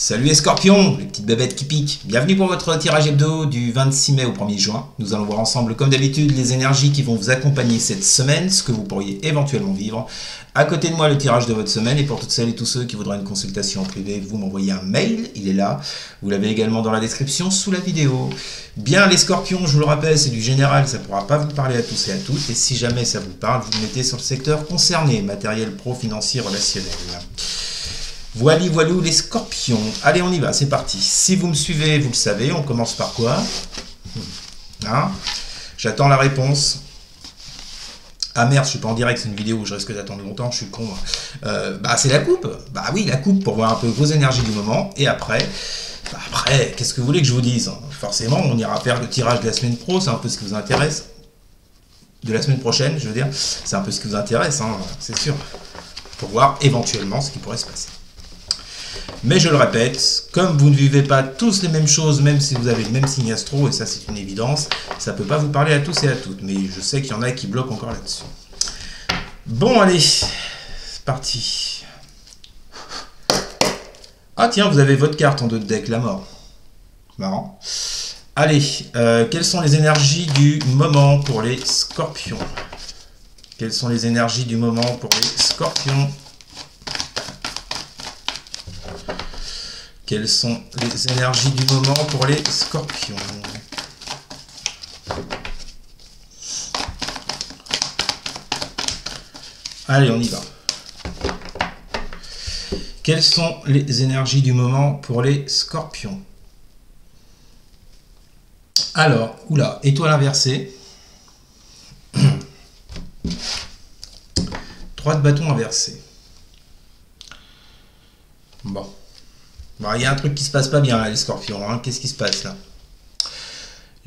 Salut les scorpions, les petites bébêtes qui piquent. Bienvenue pour votre tirage hebdo du 26 mai au 1er juin. Nous allons voir ensemble, comme d'habitude, les énergies qui vont vous accompagner cette semaine, ce que vous pourriez éventuellement vivre. À côté de moi, le tirage de votre semaine. Et pour toutes celles et tous ceux qui voudraient une consultation en privé, vous m'envoyez un mail, il est là. Vous l'avez également dans la description sous la vidéo. Bien, les scorpions, je vous le rappelle, c'est du général, ça ne pourra pas vous parler à tous et à toutes. Et si jamais ça vous parle, vous le mettez sur le secteur concerné, matériel pro, financier, relationnel. Voilà, voilou les scorpions. Allez, on y va, c'est parti. Si vous me suivez, vous le savez, on commence par quoi? Hein? J'attends la réponse. Ah merde, je suis pas en direct, c'est une vidéo où je risque d'attendre longtemps, je suis con. C'est la coupe. Bah oui, la coupe pour voir un peu vos énergies du moment. Et après, qu'est-ce que vous voulez que je vous dise? Forcément, on ira faire le tirage de la semaine pro, c'est un peu ce qui vous intéresse. De la semaine prochaine, je veux dire. C'est un peu ce qui vous intéresse, hein, c'est sûr. Pour voir éventuellement ce qui pourrait se passer. Mais je le répète, comme vous ne vivez pas tous les mêmes choses, même si vous avez le même signe astro, et ça c'est une évidence, ça ne peut pas vous parler à tous et à toutes. Mais je sais qu'il y en a qui bloquent encore là-dessus. Bon, allez, c'est parti. Ah tiens, vous avez votre carte en dos de deck, la mort. Marrant. Allez, quelles sont les énergies du moment pour les scorpions? Quelles sont les énergies du moment pour les scorpions? Quelles sont les énergies du moment pour les scorpions? Allez, on y va. Quelles sont les énergies du moment pour les scorpions? Alors, oula, étoile inversée. 3 de bâton inversé. Bon. Il y a un truc qui se passe pas bien là, les scorpions. Hein. Qu'est-ce qui se passe là?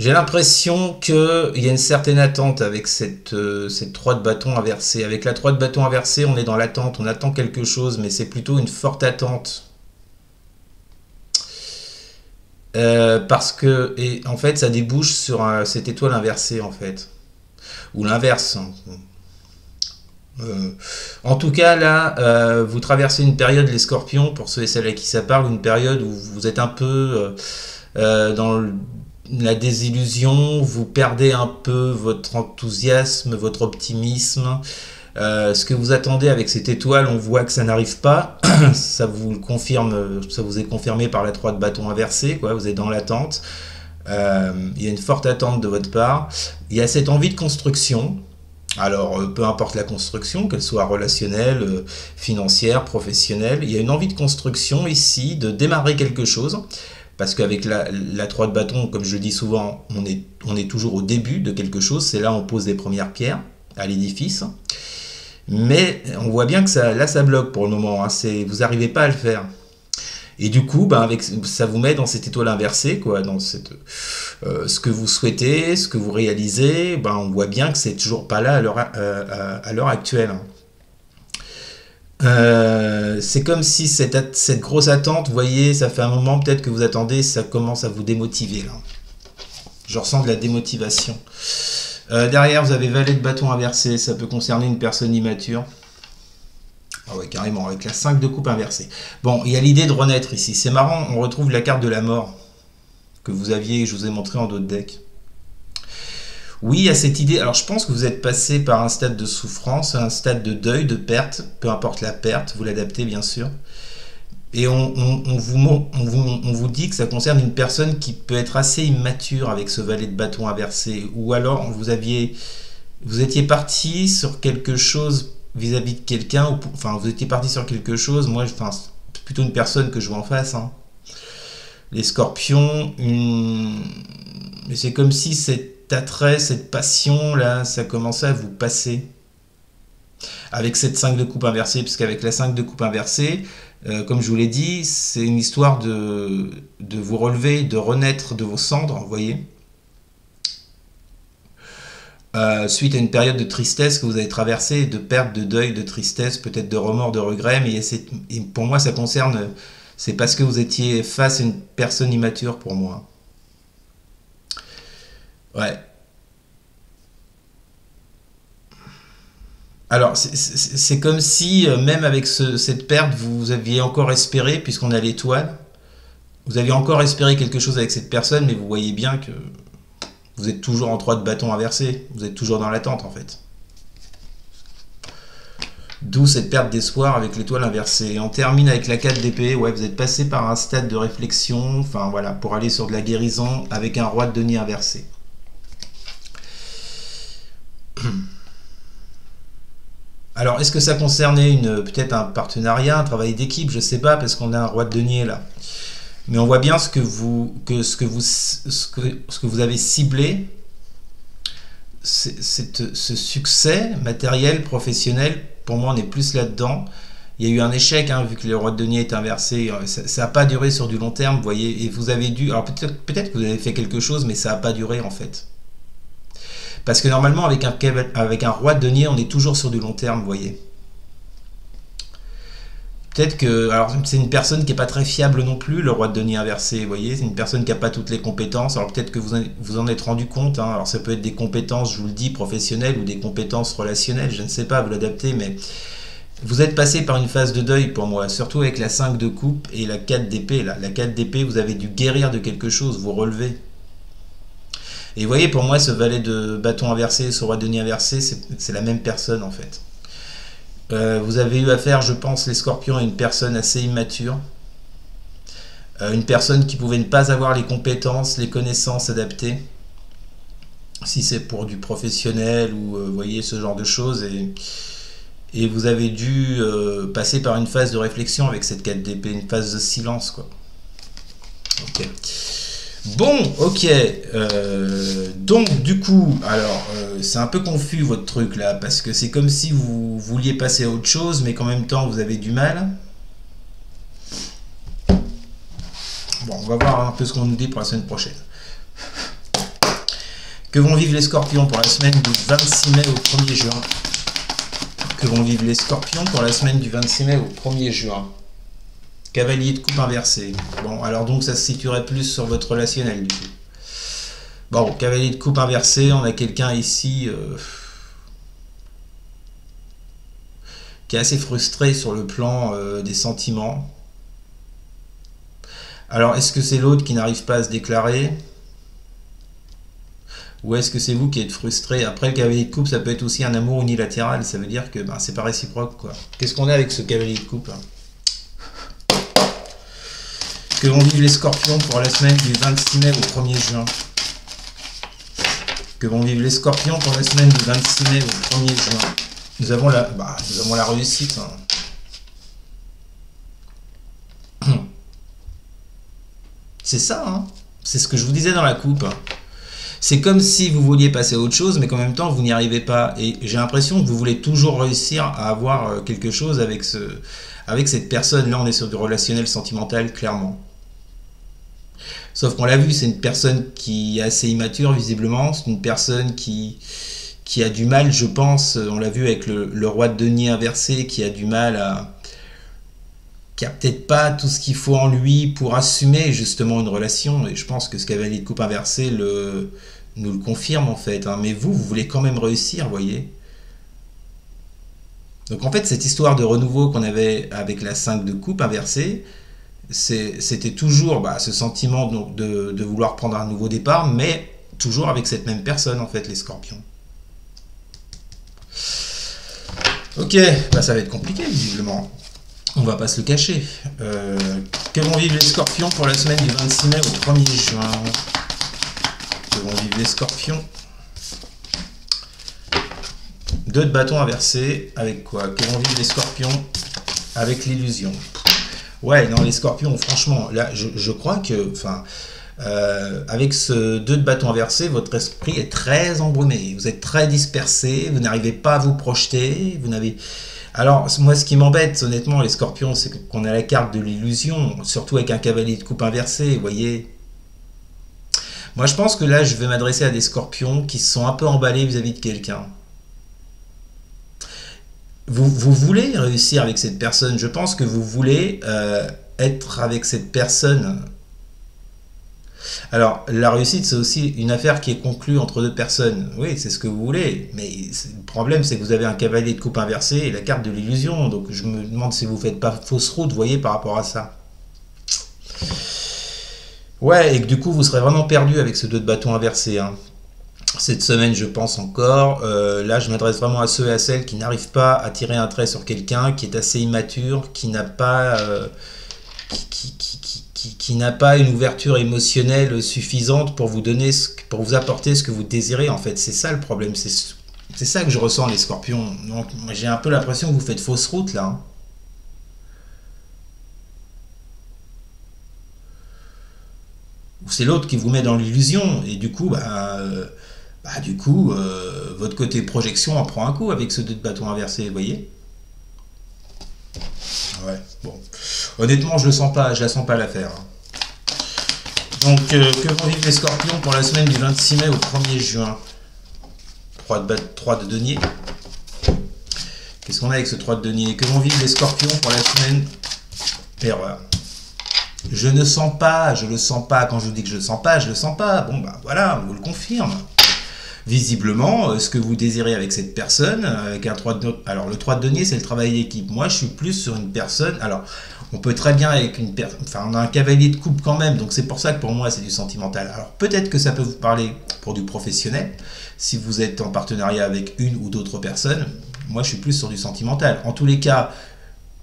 J'ai l'impression qu'il y a une certaine attente avec cette 3 de bâton inversée. Avec la 3 de bâton inversée, on est dans l'attente. On attend quelque chose, mais c'est plutôt une forte attente. Parce que, en fait, ça débouche sur cette étoile inversée, en fait. Ou l'inverse. En tout cas, là, vous traversez une période, les scorpions, pour ceux et celles à qui ça parle, une période où vous êtes un peu dans la désillusion, vous perdez un peu votre enthousiasme, votre optimisme. Ce que vous attendez avec cette étoile, on voit que ça n'arrive pas. Ça vous le confirme, ça vous est confirmé par la 3 de bâton inversé, quoi. Vous êtes dans l'attente. Il y a une forte attente de votre part. Il y a cette envie de construction. Alors, peu importe la construction, qu'elle soit relationnelle, financière, professionnelle, il y a une envie de construction ici, de démarrer quelque chose, parce qu'avec la 3 de bâton, comme je le dis souvent, on est toujours au début de quelque chose, c'est là où on pose les premières pierres à l'édifice, mais on voit bien que ça bloque pour le moment, hein, vous n'arrivez pas à le faire. Et du coup, ça vous met dans cette étoile inversée, quoi, dans ce que vous souhaitez, ce que vous réalisez, on voit bien que c'est toujours pas là à l'heure actuelle. C'est comme si cette grosse attente, vous voyez, ça fait un moment peut-être que vous attendez, ça commence à vous démotiver, là. Je ressens de la démotivation. Derrière, vous avez valet de bâton inversé, ça peut concerner une personne immature. Ah ouais, carrément, avec la 5 de coupe inversée. Bon, il y a l'idée de renaître ici. C'est marrant, on retrouve la carte de la mort que vous aviez, je vous ai montré en dos de deck. Oui, il y a cette idée. Alors, je pense que vous êtes passé par un stade de souffrance, un stade de deuil, de perte, peu importe la perte, vous l'adaptez bien sûr. Et on vous dit que ça concerne une personne qui peut être assez immature avec ce valet de bâton inversé. Ou alors, vous étiez parti sur quelque chose vis-à-vis de quelqu'un, enfin vous étiez parti sur quelque chose, moi c'est plutôt une personne que je vois en face, hein. Les scorpions, mais c'est comme si cet attrait, cette passion là, ça commençait à vous passer. Avec cette 5 de coupe inversée, puisqu'avec la 5 de coupe inversée, comme je vous l'ai dit, c'est une histoire de vous relever, de renaître de vos cendres, vous voyez. Suite à une période de tristesse que vous avez traversée, de perte, de deuil, de tristesse, peut-être de remords, de regrets, mais et pour moi ça concerne, c'est parce que vous étiez face à une personne immature pour moi. Ouais. Alors, c'est comme si, même avec cette perte, vous aviez encore espéré, puisqu'on a l'étoile. Vous aviez encore espéré quelque chose avec cette personne, mais vous voyez bien que vous êtes toujours en 3 de bâton inversé. Vous êtes toujours dans l'attente, en fait. D'où cette perte d'espoir avec l'étoile inversée. On termine avec la 4 d'épée. Ouais, vous êtes passé par un stade de réflexion, enfin voilà, pour aller sur de la guérison avec un roi de denier inversé. Alors, est-ce que ça concernait peut-être un partenariat, un travail d'équipe? Je sais pas, parce qu'on a un roi de denier là. Mais on voit bien ce que vous avez ciblé, ce succès matériel, professionnel. Pour moi, on est plus là-dedans. Il y a eu un échec, hein, vu que le roi de denier est inversé. Ça n'a pas duré sur du long terme, vous voyez. Et vous avez dû... Alors peut-être que vous avez fait quelque chose, mais ça n'a pas duré, en fait. Parce que normalement, avec un roi de denier, on est toujours sur du long terme, vous voyez. Peut-être que... Alors, c'est une personne qui n'est pas très fiable non plus, le roi de denier inversé, vous voyez. C'est une personne qui n'a pas toutes les compétences. Alors, peut-être que vous en êtes rendu compte. Hein. Alors, ça peut être des compétences, je vous le dis, professionnelles ou des compétences relationnelles. Je ne sais pas, vous l'adaptez, mais... Vous êtes passé par une phase de deuil pour moi, surtout avec la 5 de coupe et la 4 d'épée. La 4 d'épée, vous avez dû guérir de quelque chose, vous relever. Et vous voyez, pour moi, ce valet de bâton inversé, ce roi de denier inversé, c'est la même personne en fait. Vous avez eu affaire, je pense, les scorpions, à une personne assez immature. Une personne qui pouvait ne pas avoir les compétences, les connaissances adaptées. Si c'est pour du professionnel ou, vous voyez, ce genre de choses. Et vous avez dû passer par une phase de réflexion avec cette 4 d'épée, une phase de silence, quoi. Ok. Bon, ok. Donc, du coup, alors, c'est un peu confus votre truc là, parce que c'est comme si vous vouliez passer à autre chose, mais qu'en même temps vous avez du mal. Bon, on va voir un peu ce qu'on nous dit pour la semaine prochaine. Que vont vivre les scorpions pour la semaine du 26 mai au 1er juin? Que vont vivre les scorpions pour la semaine du 26 mai au 1er juin? Cavalier de coupe inversé. Bon, alors donc ça se situerait plus sur votre relationnel du coup. Bon, cavalier de coupe inversé, on a quelqu'un ici qui est assez frustré sur le plan des sentiments. Alors, est-ce que c'est l'autre qui n'arrive pas à se déclarer? Ou est-ce que c'est vous qui êtes frustré? Après, le cavalier de coupe, ça peut être aussi un amour unilatéral. Ça veut dire que ben, c'est pas réciproque, quoi. Qu'est-ce qu'on a avec ce cavalier de coupe, hein? Que vont vivre les scorpions pour la semaine du 26 mai au 1er juin? Que vont vivre les scorpions pour la semaine du 26 mai au 1er juin? Nous avons la réussite. Hein. C'est ça, hein. C'est ce que je vous disais dans la coupe. C'est comme si vous vouliez passer à autre chose, mais qu'en même temps, vous n'y arrivez pas. Et j'ai l'impression que vous voulez toujours réussir à avoir quelque chose avec cette personne. Là, on est sur du relationnel sentimental, clairement. Sauf qu'on l'a vu, c'est une personne qui est assez immature, visiblement. C'est une personne qui a du mal, je pense, on l'a vu avec le roi de denier inversé, qui a du mal à... qui a peut-être pas tout ce qu'il faut en lui pour assumer justement une relation. Et je pense que ce cavalier de coupe inversé nous le confirme en fait. Hein. Mais vous voulez quand même réussir, vous voyez. Donc en fait, cette histoire de renouveau qu'on avait avec la 5 de coupe inversée, c'était toujours ce sentiment de vouloir prendre un nouveau départ, mais toujours avec cette même personne en fait, les scorpions. Ok, ça va être compliqué visiblement. On va pas se le cacher. Que vont vivre les scorpions pour la semaine du 26 mai au 1er juin? Que vont vivre les scorpions? 2 de bâton inversé, avec quoi? Que vont vivre les scorpions? Avec l'illusion. Ouais, non, les scorpions, franchement, là, je crois que, avec ce 2 de bâton inversé, votre esprit est très embrumé. Vous êtes très dispersé, vous n'arrivez pas à vous projeter, vous n'avez... Alors, moi, ce qui m'embête, honnêtement, les scorpions, c'est qu'on a la carte de l'illusion, surtout avec un cavalier de coupe inversé, vous voyez. Moi, je pense que là, je vais m'adresser à des scorpions qui se sont un peu emballés vis-à-vis de quelqu'un. Vous voulez réussir avec cette personne. Je pense que vous voulez être avec cette personne. Alors, la réussite, c'est aussi une affaire qui est conclue entre 2 personnes. Oui, c'est ce que vous voulez. Mais le problème, c'est que vous avez un cavalier de coupe inversé et la carte de l'illusion. Donc, je me demande si vous ne faites pas fausse route, vous voyez, par rapport à ça. Ouais, et que du coup, vous serez vraiment perdu avec ce 2 de bâton inversé, hein. Cette semaine, je pense encore. Là, je m'adresse vraiment à ceux et à celles qui n'arrivent pas à tirer un trait sur quelqu'un, qui est assez immature, qui n'a pas, qui n'a pas une ouverture émotionnelle suffisante pour vous donner, pour vous apporter ce que vous désirez. En fait, c'est ça le problème. C'est ça que je ressens, les Scorpions. Donc, moi, j'ai un peu l'impression que vous faites fausse route là, hein. Ou c'est l'autre qui vous met dans l'illusion et du coup, votre côté projection en prend un coup avec ce 2 de bâton inversé, vous voyez. Ouais, bon. Honnêtement, je la sens pas l'affaire, hein. Donc, que vont vivre les Scorpions pour la semaine du 26 mai au 1er juin? 3 de denier. Qu'est-ce qu'on a avec ce 3 de denier? Que vont vivre les Scorpions pour la semaine? Erreur. Je ne sens pas, je le sens pas. Quand je vous dis que je le sens pas, je le sens pas. Bon, bah voilà, on vous le confirme. Visiblement, ce que vous désirez avec cette personne, avec un 3 de... Alors, le 3 de denier, c'est le travail d'équipe. Moi, je suis plus sur une personne... Alors, on peut très bien avec une personne... Enfin, on a un cavalier de coupe quand même, donc c'est pour ça que pour moi, c'est du sentimental. Alors, peut-être que ça peut vous parler pour du professionnel, si vous êtes en partenariat avec une ou d'autres personnes. Moi, je suis plus sur du sentimental. En tous les cas,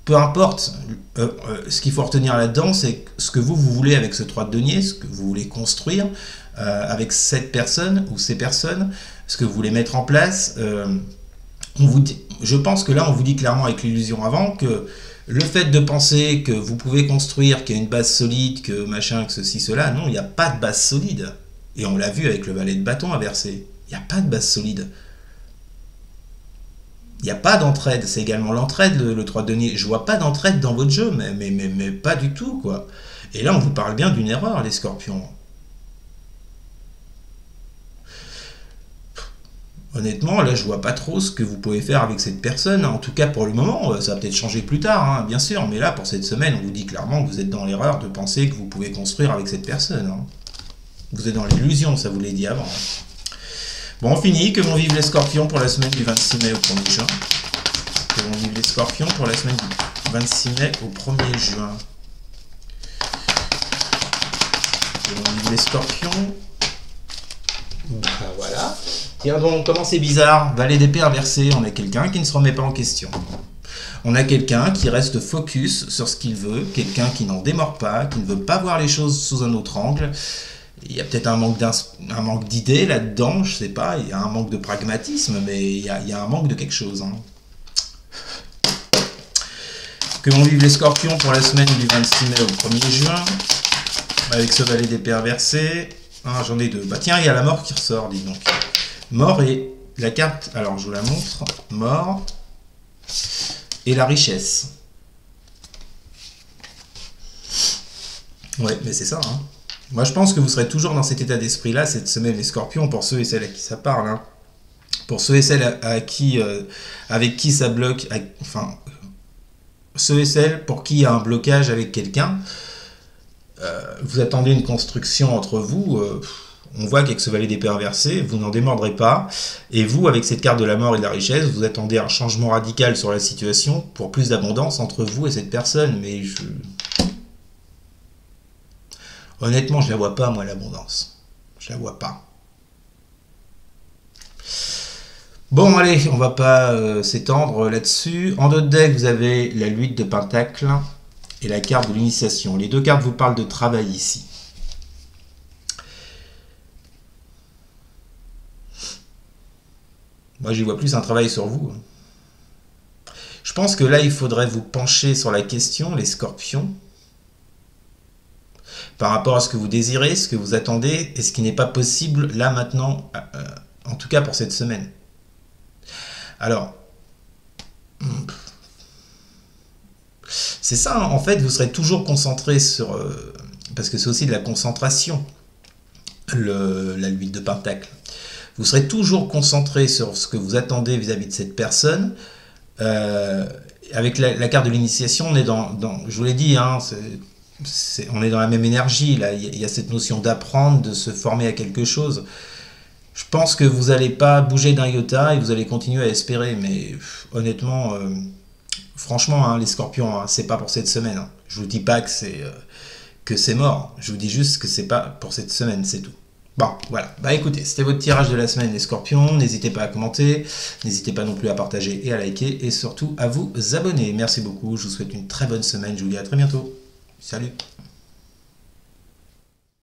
peu importe, ce qu'il faut retenir là-dedans, c'est ce que vous voulez avec ce 3 de denier, ce que vous voulez construire avec cette personne ou ces personnes, ce que vous voulez mettre en place. Je pense que là, on vous dit clairement avec l'illusion avant que le fait de penser que vous pouvez construire, qu'il y a une base solide, que machin, que ceci, cela, non, il n'y a pas de base solide. Et on l'a vu avec le valet de bâton inversé. Il n'y a pas de base solide. Il n'y a pas d'entraide, c'est également l'entraide, le 3 de denier. Je vois pas d'entraide dans votre jeu, mais pas du tout, quoi. Et là, on vous parle bien d'une erreur, les Scorpions. Honnêtement, là, je vois pas trop ce que vous pouvez faire avec cette personne. En tout cas, pour le moment, ça va peut-être changer plus tard, hein, bien sûr. Mais là, pour cette semaine, on vous dit clairement que vous êtes dans l'erreur de penser que vous pouvez construire avec cette personne, hein. Vous êtes dans l'illusion, ça vous l'ai dit avant, hein. Bon, on finit. Que vont vivre les Scorpions pour la semaine du 26 mai au 1er juin? Que vont vivre les Scorpions pour la semaine du 26 mai au 1er juin? Que vont vivre les Scorpions? Ben voilà. Tiens donc, comment c'est bizarre? Valet d'épée inversé, on a quelqu'un qui ne se remet pas en question. On a quelqu'un qui reste focus sur ce qu'il veut, quelqu'un qui n'en démord pas, qui ne veut pas voir les choses sous un autre angle. Il y a peut-être un manque d'idées là-dedans, je sais pas, il y a un manque de pragmatisme, mais il y a un manque de quelque chose, hein. Que vont vivre les Scorpions pour la semaine du 26 mai au 1er juin, avec ce valet d'épée inversé? Ah, j'en ai deux. Bah tiens, il y a la mort qui ressort, dis donc. Mort et la carte, alors je vous la montre, mort et la richesse. Ouais, mais c'est ça, hein. Moi, je pense que vous serez toujours dans cet état d'esprit-là cette semaine, les Scorpions, pour ceux et celles à qui ça parle, hein. Pour ceux et celles à qui, avec qui ça bloque, enfin, ceux et celles pour qui il y a un blocage avec quelqu'un, vous attendez une construction entre vous, on voit qu'avec ce valet d'épée inversé, vous n'en démordrez pas, et vous, avec cette carte de la mort et de la richesse, vous attendez un changement radical sur la situation pour plus d'abondance entre vous et cette personne, mais honnêtement, je la vois pas, moi, l'abondance. Je la vois pas. Bon, allez, on va pas s'étendre là-dessus. En d'autres decks, vous avez la 8 de Pentacle et la carte de l'initiation. Les deux cartes vous parlent de travail ici. Moi, j'y vois plus un travail sur vous. Je pense que là, il faudrait vous pencher sur la question, les Scorpions, par rapport à ce que vous désirez, ce que vous attendez, et ce qui n'est pas possible là maintenant, en tout cas pour cette semaine. Alors, c'est ça, hein, en fait, vous serez toujours concentré sur... parce que c'est aussi de la concentration, la 8 de Pentacle. Vous serez toujours concentré sur ce que vous attendez vis-à-vis de cette personne. Avec la carte de l'initiation, on est je vous l'ai dit, hein, on est dans la même énergie, là. Il y a cette notion d'apprendre, de se former à quelque chose. Je pense que vous n'allez pas bouger d'un iota et vous allez continuer à espérer, mais honnêtement, franchement, hein, les Scorpions, hein, c'est pas pour cette semaine, hein. Je vous dis pas que que c'est mort. Je vous dis juste que c'est pas pour cette semaine, c'est tout. Bon, voilà. Bah écoutez, c'était votre tirage de la semaine les scorpions. N'hésitez pas à commenter, n'hésitez pas non plus à partager et à liker, et surtout à vous abonner. Merci beaucoup, je vous souhaite une très bonne semaine, je vous dis à très bientôt. Salut!